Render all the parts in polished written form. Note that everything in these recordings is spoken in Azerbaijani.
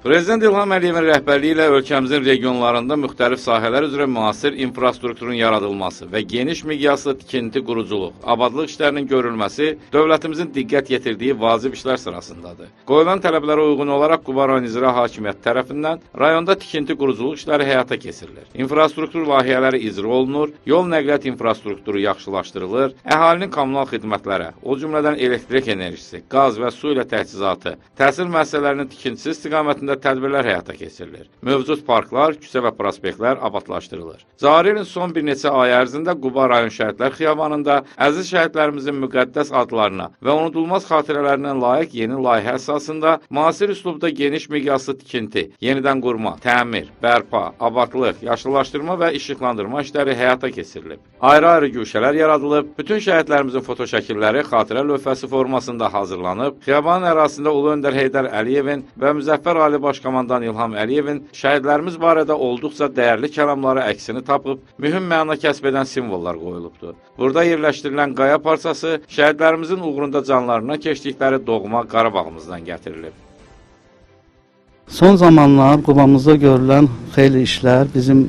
Prezident İlham Əliyevin rəhbərliyi ilə ölkəmizin regionlarında müxtəlif sahələr üzrə müasir infrastrukturun yaradılması və geniş miqyaslı tikinti, quruculuq, abadlıq işlərinin görülməsi dövlətimizin diqqət yetirdiyi vacib işlər sırasındadır. Qoyulan tələblərə uyğun olaraq Quba rayon icra hakimiyyəti tərəfindən rayonda tikinti, quruculuq işləri həyata keçirilir. İnfrastruktur layihələri icra olunur, yol nəqliyyat infrastrukturu yaxşılaşdırılır, əhalinin kommunal xidmətlərə, o cümlədən elektrik enerjisi, qaz və su ilə təchizatı, təhsil müəssisələrinin tikintisi istiqamətində tədbirlər həyata keçirilir. Mövcud parklar, küçə və prospektlər abadlaşdırılır. Cari ilin son bir neçə ay ərzində Quba rayon Şəhidlər Xiyabanında əziz şəhidlərimizin müqəddəs adlarına və unudulmaz xatirələrindən layiq yeni layihə əsasında müasir üslubda geniş miqyaslı tikinti, yenidən qurma, təmir, bərpa, abadlıq, yaşıllaşdırma və işıqlandırma işləri həyata keçirilib. Ayrı-ayrı güşələr yaradılıb, bütün şəhidlərimizin fotoşəkilləri xatirə lövhəsi formasında hazırlanıb, Xiyabanın ərazisində Ulu Öndər Heydər Əliyevin və Müzəffər Ali Başkomandan İlham Əliyevin şəhidlərimiz barədə olduqca dəyərli kəlamları əksini tapıb, mühüm məna kəsb edən simvollar qoyulubdur. Burada yerləşdirilən qaya parçası şəhidlərimizin uğrunda canlarına keçdikləri doğma Qarabağımızdan gətirilib. Son zamanlar Qubamızda görülən xeyli işlər bizim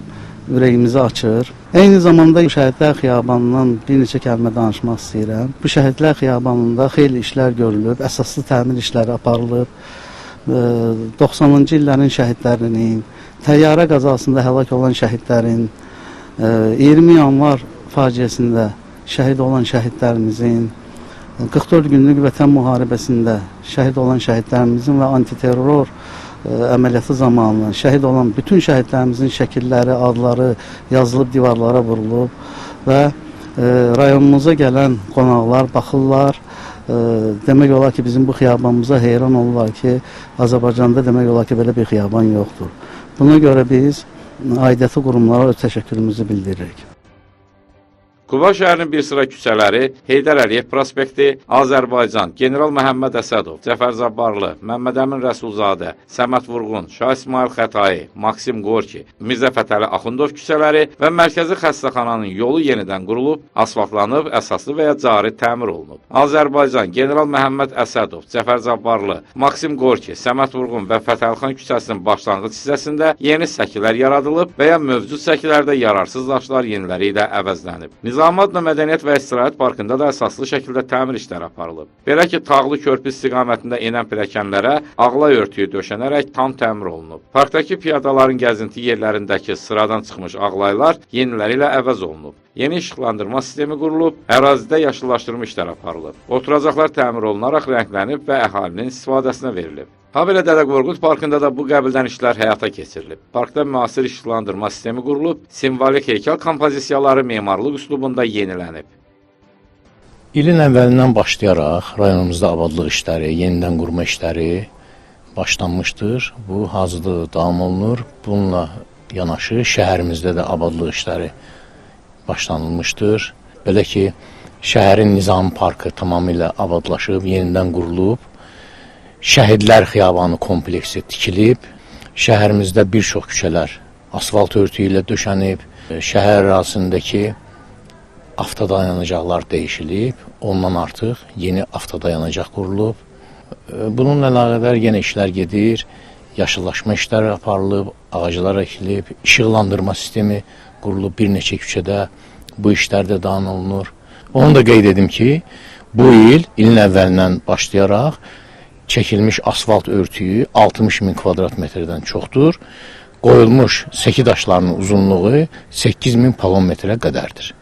ürəyimizi açır. Eyni zamanda Şəhidlər Xiyabanından bir neçə kəlmə danışmaq istəyirəm. Bu Şəhidlər Xiyabanında xeyli işlər görülüb, əsaslı təmir işləri aparılıb. 90-cı illərin şəhidlərinin, təyyarə qəzasında həlak olan şəhidlərin, 20 yanvar faciəsində şəhid olan şəhidlərimizin, 44 günlük vətən müharibəsində şəhid olan şəhidlərimizin və antiterror əməliyyatı zamanı şəhid olan bütün şəhidlərimizin şəkilləri, adları yazılıb divarlara vurulub və rayonumuza gələn qonaqlar baxırlar. Demək olar ki, bizim bu xiyabanımıza heyran olurlar ki, Azərbaycanda demək olar ki, belə bir xiyaban yoxdur. Buna görə biz aidiyyatı qurumlara öz təşəkkürümüzü bildiririk. Quba şəhərinin bir sıra küçələri, Heydər Əliyev prospekti, Azərbaycan, General Məhəmməd Əsədov, Cəfər Zabbarlı, Məmməd Əmin Rəsulzadə, Səməd Vurğun, Şah İsmail Xətai, Maksim Qorki, Mirzə Fətəli Axundov küçələri və mərkəzi xəstəxananın yolu yenidən qurulub, asfaltlanıb, əsaslı və ya cari təmir olunub. Azərbaycan, General Məhəmməd Əsədov, Cəfər Zabbarlı, Maksim Qorki, Səməd Vurğun və Fətəlxan küçəsinin başlanğıc hissəsində yeni səkilər yaradılıb və ya mövcud səkilərdə yararsız daşlar yeniləri ilə əvəzlənib. Nizamadla Mədəniyyət və İstirahət Parkında da əsaslı şəkildə təmir işləri aparılıb. Belə ki, Tağlı körpü istiqamətində enən pilləkənlərə ağlay örtüyü döşənərək tam təmir olunub. Parkdakı piyadaların gəzinti yerlərindəki sıradan çıxmış ağlaylar yeniləri ilə əvəz olunub. Yeni işıqlandırma sistemi qurulub, ərazidə yaşıllaşdırma işləri aparılıb. Oturacaqlar təmir olunaraq rənglənib və əhalinin istifadəsinə verilib. Habelə Dədə Qorqud Parkında da bu qəbildən işlər həyata keçirilib. Parkda müasir işıqlandırma sistemi qurulub, simvolik heykəl kompozisiyaları memarlıq üslubunda yenilənib. İlin əvvəlindən başlayaraq rayonumuzda abadlıq işləri, yenidən qurma işləri başlanmışdır. Bu hazırlığı davam olunur. Bununla yanaşı şəhərimizdə də abadlıq işləri başlanılmışdır. Belə ki, şəhərin Nizami Parkı tamamilə abadlaşıb, yenidən qurulub. Şəhidlər Xiyabanı kompleksi tikilib, şəhərimizdə bir çox küçələr asfalt örtüyü ilə döşənib, şəhər ərazisindəki avtodayanacaqlar dəyişilib, ondan artıq yeni avtodayanacaq qurulub. Bununla əlaqədar yenə işlər gedir, yaşıllaşma işləri aparılıb, ağaclar əkilib, işıqlandırma sistemi qurulub bir neçə küçədə, bu işlər də davam olunur. Onu da qeyd edim ki, bu ilin əvvəlindən başlayaraq çəkilmiş asfalt örtüyü 60 min kvadrat metrdən çoxdur. Qoyulmuş səki daşlarının uzunluğu 8 min palon metrə qədərdir.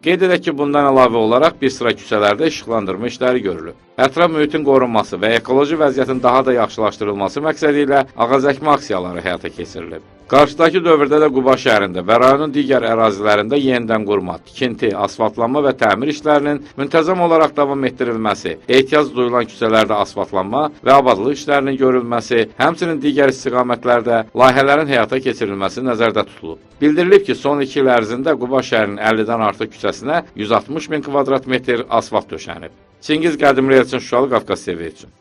Qeyd edək ki, bundan əlavə olaraq bir sıra küçələrdə işıqlandırma işləri görülüb. Ətraf mühitin qorunması və ekoloji vəziyyətin daha da yaxşılaşdırılması məqsədi ilə ağac əkmə aksiyaları həyata keçirilib. Qarşıdakı dövrdə də Quba şəhərində və rayonun digər ərazilərində yenidən qurma, tikinti, asfaltlanma və təmir işlərinin müntəzəm olaraq davam etdirilməsi, ehtiyac duyulan küçələrdə asfaltlanma və abadlıq işlərinin görülməsi, həmçinin digər istiqamətlərdə layihələrin həyata keçirilməsi nəzərdə tutulub. Bildirilib ki, son 2 il ərzində Quba şəhərinin 50-dən artıq küçəsinə 160 min kvadrat metr asfalt döşənib. Çingiz Qədimli üçün Şuşalı Qafqaz TV üçün.